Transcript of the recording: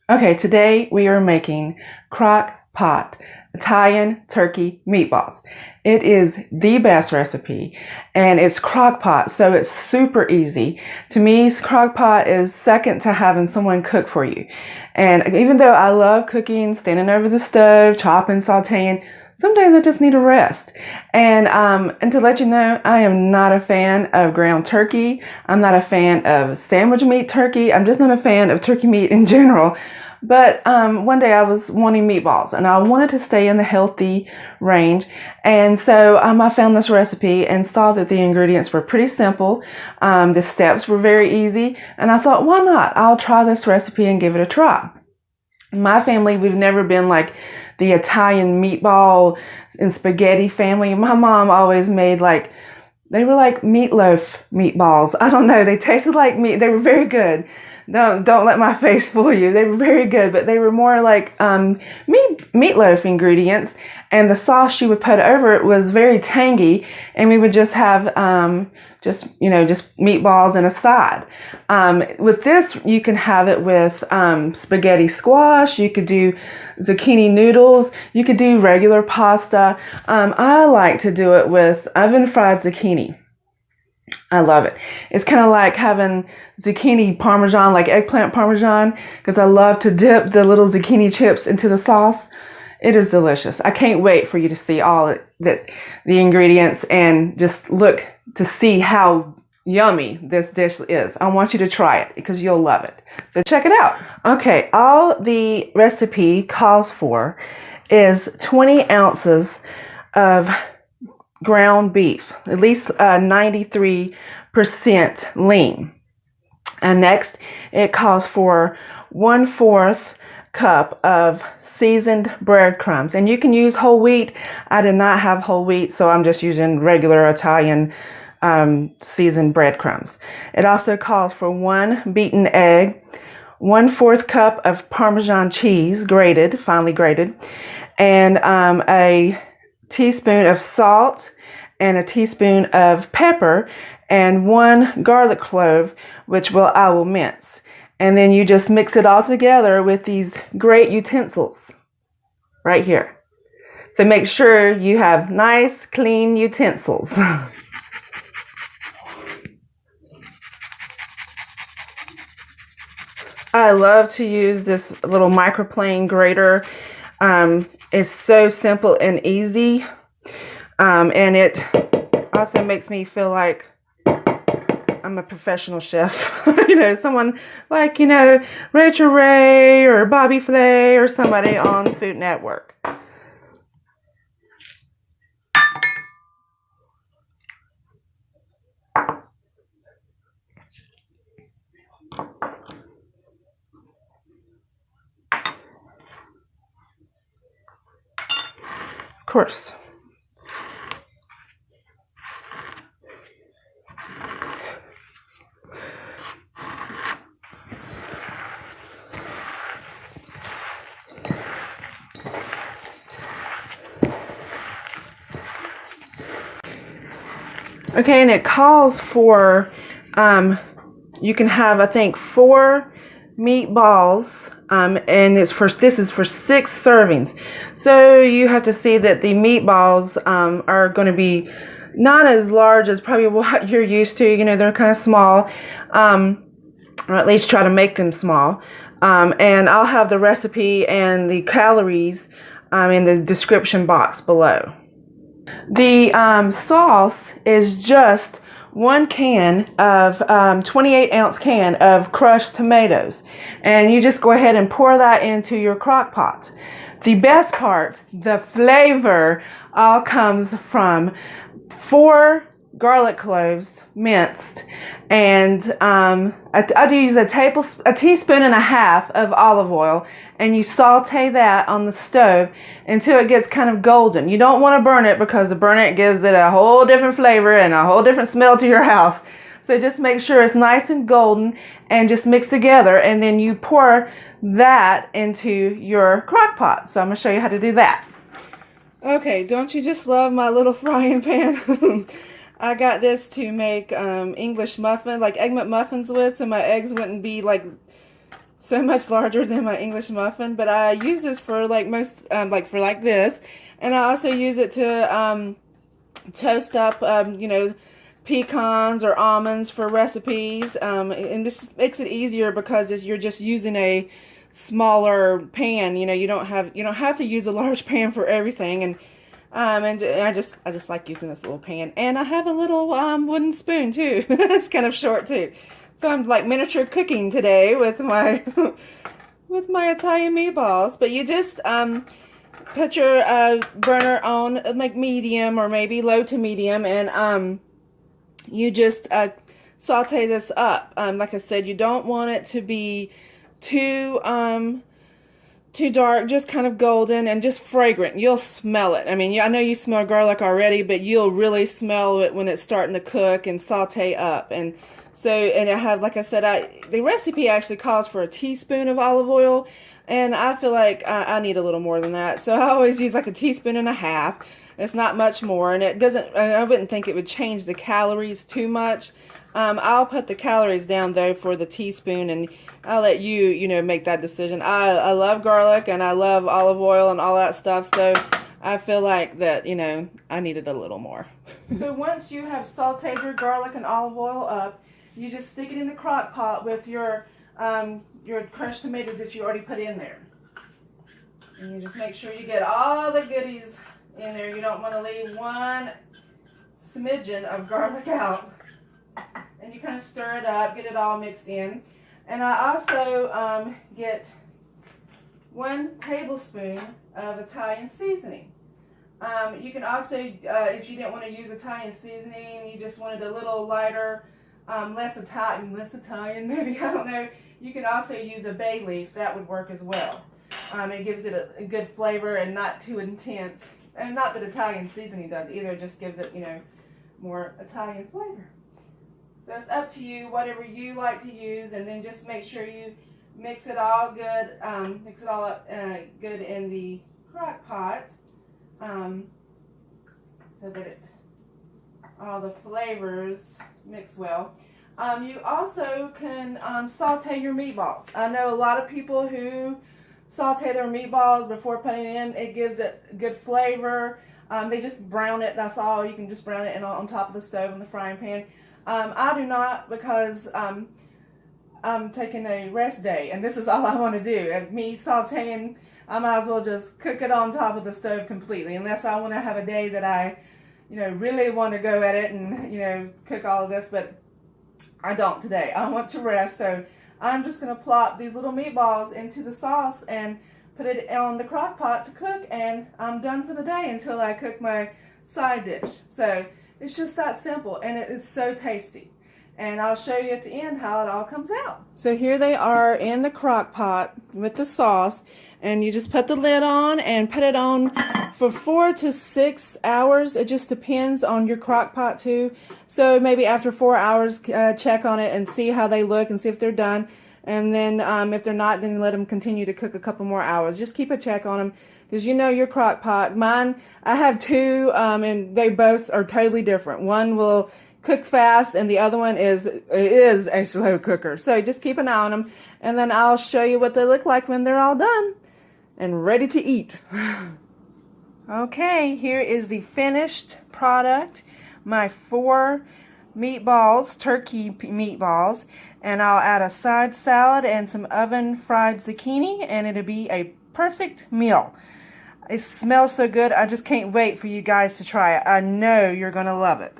Okay, today we are making Crock-Pot Italian turkey meatballs. It is the best recipe and it's Crock-Pot, so it's super easy. To me, Crock-Pot is second to having someone cook for you. And even though I love cooking, standing over the stove, chopping, sauteing, some days I just need a rest. And to let you know, I am not a fan of ground turkey. I'm not a fan of sandwich meat turkey. I'm just not a fan of turkey meat in general. But one day I was wanting meatballs and I wanted to stay in the healthy range. And so I found this recipe and saw that the ingredients were pretty simple. The steps were very easy. And I thought, why not? I'll try this recipe and give it a try. My family, we've never been like the Italian meatball and spaghetti family. My mom always made they were like meatloaf meatballs. I don't know. They tasted like meat. They were very good. Don't let my face fool you. They were very good, but they were more like meatloaf ingredients. And the sauce she would put over it was very tangy. And we would just have just meatballs and a side. With this, you can have it with spaghetti squash. You could do zucchini noodles. You could do regular pasta. I like to do it with oven fried zucchini. I love it. It's kind of like having zucchini parmesan, like eggplant parmesan, because I love to dip the little zucchini chips into the sauce. It is delicious. I can't wait for you to see the ingredients and just look to see how yummy this dish is. I want you to try it because you'll love it. So check it out. Okay, all the recipe calls for is 20 ounces of ground beef, at least 93% lean. And next, it calls for 1/4 cup of seasoned breadcrumbs. And you can use whole wheat. I did not have whole wheat, so I'm just using regular Italian seasoned breadcrumbs. It also calls for 1 beaten egg, 1/4 cup of Parmesan cheese, grated, finely grated, and a teaspoon of salt and a teaspoon of pepper and 1 garlic clove, which I will mince. And then you just mix it all together with these great utensils right here. So make sure you have nice, clean utensils. I love to use this little microplane grater. It's so simple and easy. And it also makes me feel like I'm a professional chef. Someone like, Rachel Ray or Bobby Flay or somebody on Food Network. Of course. Okay, and it calls for, you can have, I think, 4 meatballs, and this is for 6 servings. So you have to see that the meatballs are going to be not as large as probably what you're used to. They're kind of small, or at least try to make them small. And I'll have the recipe and the calories in the description box below. The sauce is just 1 can of 28-ounce can of crushed tomatoes, and you just go ahead and pour that into your crock pot. The best part, the flavor, all comes from 4 garlic cloves minced, and I do use a teaspoon and a half of olive oil, and you saute that on the stove until it gets kind of golden. You don't want to burn it because it gives it a whole different flavor and a whole different smell to your house. So just make sure it's nice and golden and just mix together, and then you pour that into your crock pot. So I'm going to show you how to do that. Okay, don't you just love my little frying pan? I got this to make English muffin, like egg McMuffins with, so my eggs wouldn't be like so much larger than my English muffin, but I use this for like most, like for like this. And I also use it to toast up, you know, pecans or almonds for recipes. And this makes it easier because you're just using a smaller pan. You know, you don't have to use a large pan for everything. And I just like using this little pan. And I have a little wooden spoon too. It's kind of short too. So I'm like miniature cooking today with my with my Italian meatballs. But you just put your burner on like medium or maybe low to medium, and you just saute this up. Like I said, you don't want it to be too dark, just kind of golden and just fragrant. You'll smell it. I mean, I know you smell garlic already, but you'll really smell it when it's starting to cook and saute up. And so, and I have, like I said, the recipe actually calls for a teaspoon of olive oil, and I feel like I need a little more than that. So I always use like a teaspoon and a half. It's not much more, and it doesn't, I wouldn't think it would change the calories too much. I'll put the calories down though for the teaspoon, and I'll let you, you know, make that decision. I love garlic and I love olive oil and all that stuff, so I feel like that, you know, I needed a little more. So once you have sauteed your garlic and olive oil up, you just stick it in the crock pot with your crushed tomatoes that you already put in there. And you just make sure you get all the goodies in there. You don't want to leave one smidgen of garlic out. And you kind of stir it up, get it all mixed in. And I also get 1 tablespoon of Italian seasoning. You can also, if you didn't want to use Italian seasoning, you just wanted a little lighter, less Italian maybe, I don't know. You can also use a bay leaf. That would work as well. It gives it a good flavor and not too intense. And not that Italian seasoning does either, it just gives it, you know, more Italian flavor. So it's up to you, whatever you like to use, and then just make sure you mix it all good, mix it all up good in the crock pot, so that all the flavors mix well. You also can saute your meatballs. I know a lot of people who saute their meatballs before putting it in. It gives it good flavor. They just brown it, that's all. You can just brown it on top of the stove in the frying pan. I do not, because I'm taking a rest day, and this is all I want to do. And me sauteing, I might as well just cook it on top of the stove completely, unless I want to have a day that I, you know, really want to go at it and, you know, cook all of this, but I don't today. I want to rest, so I'm just going to plop these little meatballs into the sauce and put it on the crock pot to cook, and I'm done for the day until I cook my side dish. So it's just that simple, and it is so tasty. And I'll show you at the end how it all comes out. So here they are in the crock pot with the sauce, and you just put the lid on and put it on for 4 to 6 hours. It just depends on your crock pot too. So maybe after 4 hours, check on it and see how they look and see if they're done. And then if they're not, then let them continue to cook a couple more hours. Just keep a check on them, because you know your crock pot. Mine, I have 2, and they both are totally different. One will cook fast, and the other one is a slow cooker. So just keep an eye on them, and then I'll show you what they look like when they're all done and ready to eat. Okay, here is the finished product. My 4 meatballs, turkey meatballs, and I'll add a side salad and some oven fried zucchini, and it'll be a perfect meal. It smells so good. I just can't wait for you guys to try it. I know you're gonna love it.